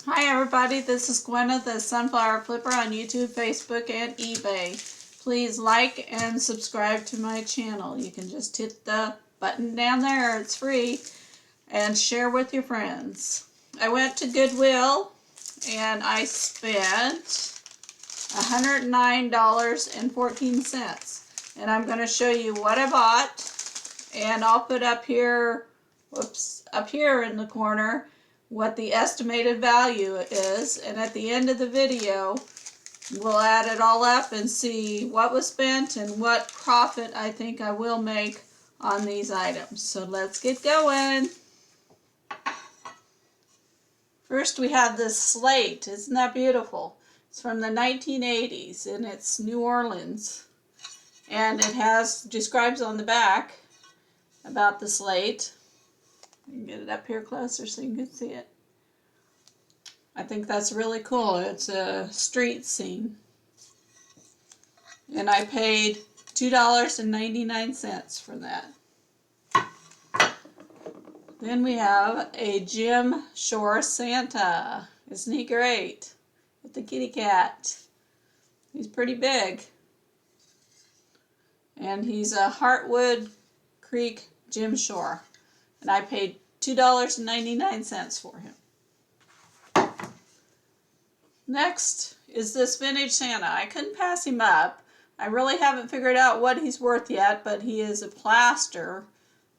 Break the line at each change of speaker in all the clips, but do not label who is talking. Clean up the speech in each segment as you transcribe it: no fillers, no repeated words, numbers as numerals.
Hi everybody, this is Gwenna, the Sunflower Flipper on YouTube, Facebook, and eBay. Please like and subscribe to my channel. You can just hit the button down there, it's free, and share with your friends. I went to Goodwill and I spent $109.14. And I'm going to show you what I bought, and I'll put up here, up here in the corner, what the estimated value is, and at the end of the video we'll add it all up and see what was spent and what profit I think I will make on these items. So let's get going. First we have this slate. Isn't that beautiful? It's from the 1980s and it's New Orleans, and it describes on the back about the slate. You can get it up here closer so you can see it. I think that's really cool. It's a street scene. And I paid $2.99 for that. Then we have a Jim Shore Santa. Isn't he great? With the kitty cat. He's pretty big. And he's a Heartwood Creek Jim Shore. And I paid $2.99 for him. Next is this vintage Santa. I couldn't pass him up. I really haven't figured out what he's worth yet, but he is a plaster.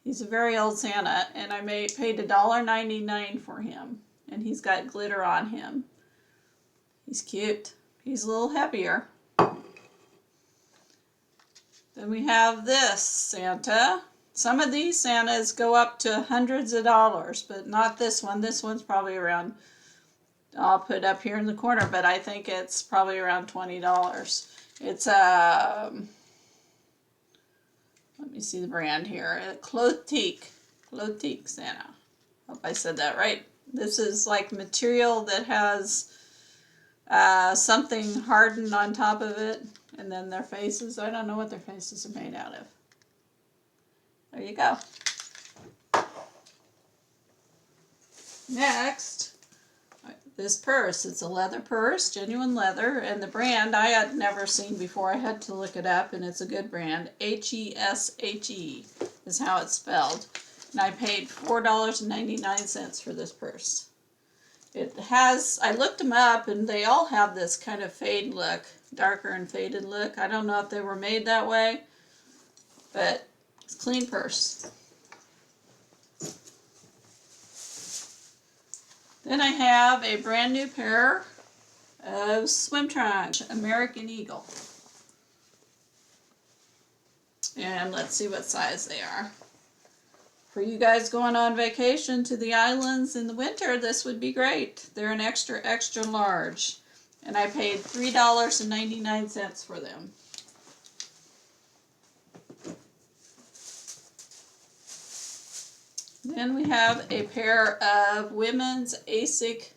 He's a very old Santa, and I paid $1.99 for him. And he's got glitter on him. He's cute. He's a little heavier. Then we have this Santa. Some of these Santas go up to hundreds of dollars, but not this one. This one's probably around, I'll put it up here in the corner, but I think it's probably around $20. It's a, let me see the brand here, Clotique Santa. Hope I said that right. This is like material that has something hardened on top of it, and then their faces, I don't know what their faces are made out of. There you go. Next, this purse. It's a leather purse, genuine leather, and the brand I had never seen before. I had to look it up, and it's a good brand. H-E-S-H-E is how it's spelled. And I paid $4.99 for this purse. It has, I looked them up, and they all have this kind of fade look, darker and faded look. I don't know if they were made that way, but it's a clean purse. Then I have a brand new pair of swim trunks, American Eagle. And let's see what size they are. For you guys going on vacation to the islands in the winter, this would be great. They're an extra, extra large. And I paid $3.99 for them. Then we have a pair of women's ASIC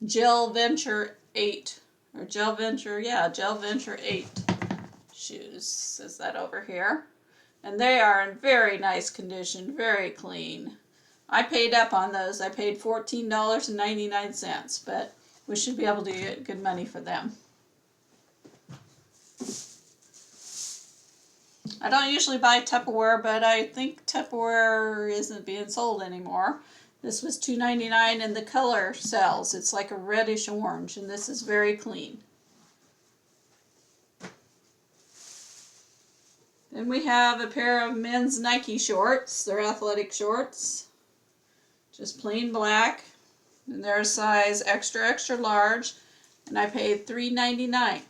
Gel Venture 8. Or Gel Venture 8 shoes. Says that over here. And they are in very nice condition, very clean. I paid up on those. I paid $14.99, but we should be able to get good money for them. I don't usually buy Tupperware, but I think Tupperware isn't being sold anymore. This was $2.99 and the color sells. It's like a reddish orange, and this is very clean. Then we have a pair of men's Nike shorts. They're athletic shorts. Just plain black. And they're a size extra, extra large. And I paid $3.99.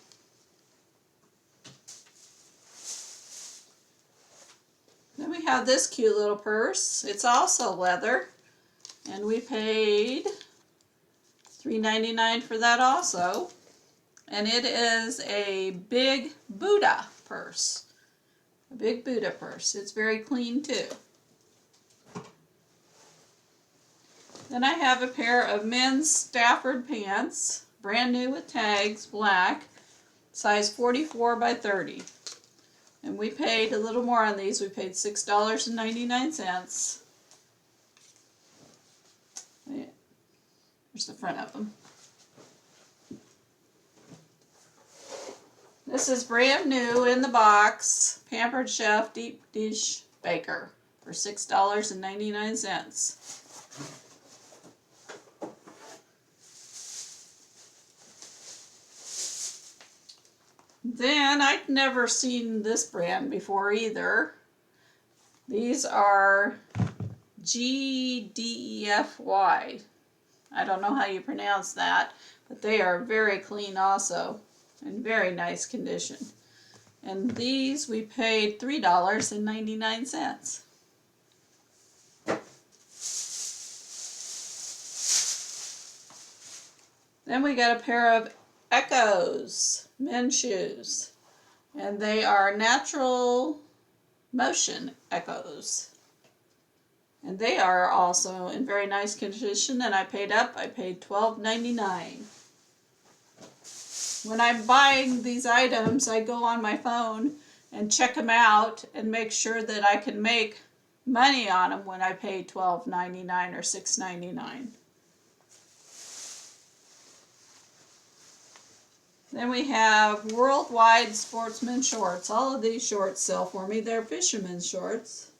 Then we have this cute little purse. It's also leather, and we paid $3.99 for that also. And it is a big Buddha purse. A big Buddha purse. It's very clean too. Then I have a pair of men's Stafford pants, brand new with tags, black, size 44 by 30. And we paid a little more on these. We paid $6.99. Here's the front of them. This is brand new in the box. Pampered Chef Deep Dish Baker for $6.99. Then I'd never seen this brand before either. These are GDEFY. I don't know how you pronounce that, but they are very clean also, in very nice condition. And these we paid $3.99. Then we got a pair of Echoes men's shoes, and they are natural motion Echoes. And they are also in very nice condition, and I paid $12.99. When I'm buying these items, I go on my phone and check them out and make sure that I can make money on them when I pay $12.99 or $6.99. Then we have Worldwide Sportsman Shorts. All of these shorts sell for me. They're fisherman's shorts.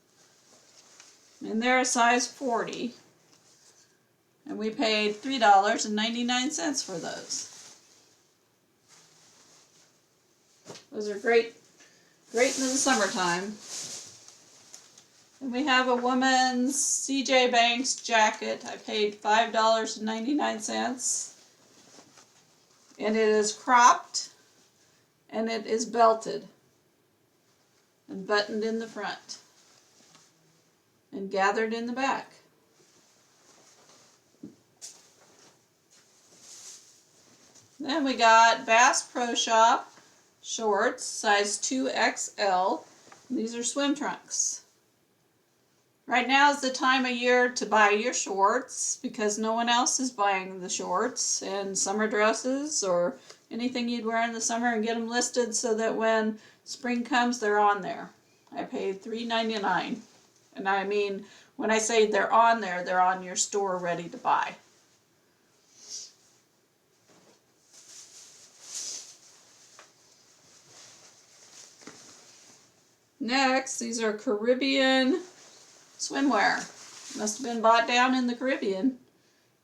And they're a size 40. And we paid $3.99 for those. Those are great in the summertime. And we have a woman's CJ Banks jacket. I paid $5.99. And it is cropped, and it is belted and buttoned in the front and gathered in the back. Then we got Bass Pro Shop shorts, size 2XL. These are swim trunks. Right now is the time of year to buy your shorts because no one else is buying the shorts and summer dresses or anything you'd wear in the summer, and get them listed so that when spring comes, they're on there. I paid $3.99. And I mean, when I say they're on there, they're on your store ready to buy. Next, these are Caribbean swimwear. Must have been bought down in the Caribbean.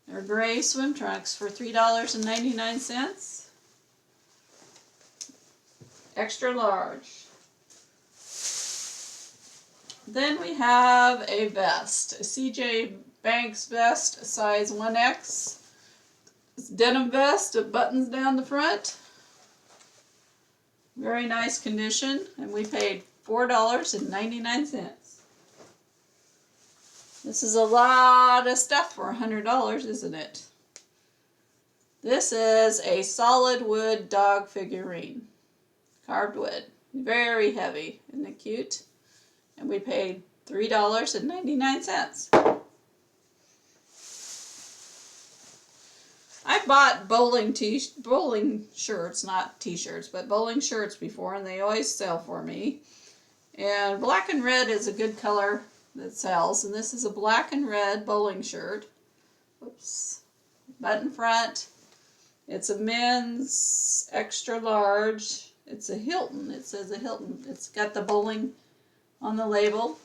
They're gray swim trunks for $3.99. Extra large. Then we have a vest. A CJ Banks vest, size 1X. It's a denim vest. It buttons down the front. Very nice condition. And we paid $4.99. This is a lot of stuff for $100, isn't it? This is a solid wood dog figurine. Carved wood. Very heavy. Isn't it cute? And we paid $3.99. I've bought bowling shirts, not t-shirts, but bowling shirts before, and they always sell for me. And black and red is a good color that sells, and this is a black and red bowling shirt. Oops. Button front. It's a men's extra large. It's a Hilton. It says a Hilton. It's got the bowling on the label.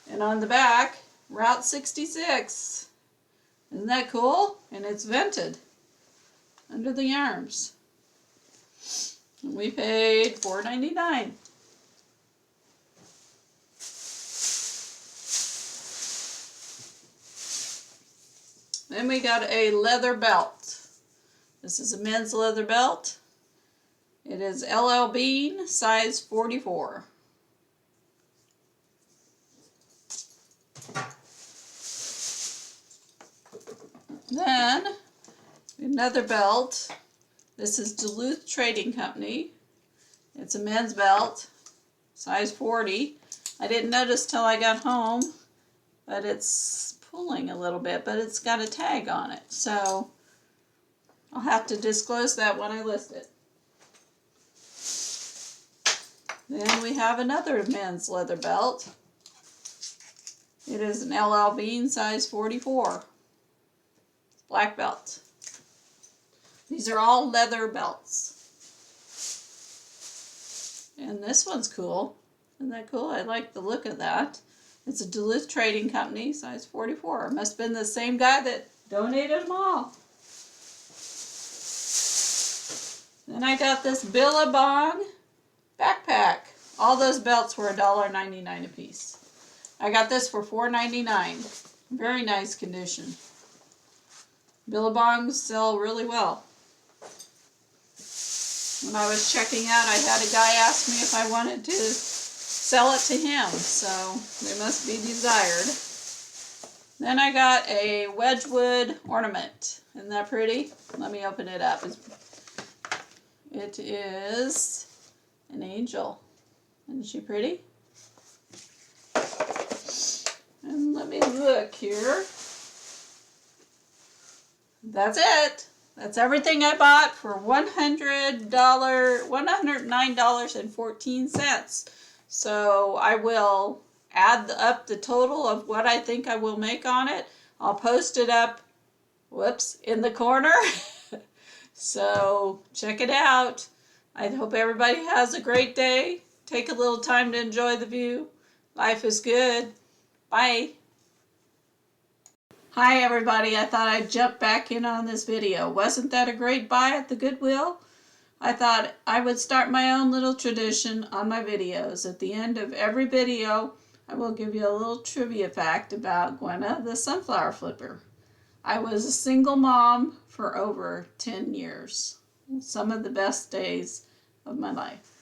And on the back, Route 66. Isn't that cool? And it's vented under the arms. And we paid $4.99. Then we got a leather belt. This is a men's leather belt. It is LL Bean, size 44. Then, another belt. This is Duluth Trading Company. It's a men's belt, size 40. I didn't notice till I got home, but it's pulling a little bit, but it's got a tag on it, so I'll have to disclose that when I list it. Then we have another men's leather belt. It is an LL Bean, size 44. black belt. These are all leather belts. And this one's cool. Isn't that cool? I like the look of that. It's a Duluth Trading Company, size 44. Must have been the same guy that donated them all. Then I got this Billabong backpack. All those belts were $1.99 a piece. I got this for $4.99. Very nice condition. Billabongs sell really well. When I was checking out, I had a guy ask me if I wanted to sell it to him, so they must be desired. Then I got a Wedgwood ornament. Isn't that pretty? Let me open it up. It is an angel. Isn't she pretty? And let me look here. That's it. That's everything I bought for $109.14. So I will add up the total of what I think I will make on it. I'll post it up, in the corner. So check it out. I hope everybody has a great day. Take a little time to enjoy the view. Life is good. Bye. Hi everybody, I thought I'd jump back in on this video. Wasn't that a great buy at the Goodwill? I thought I would start my own little tradition on my videos. At the end of every video, I will give you a little trivia fact about Gwenna the Sunflower Flipper. I was a single mom for over 10 years. Some of the best days of my life.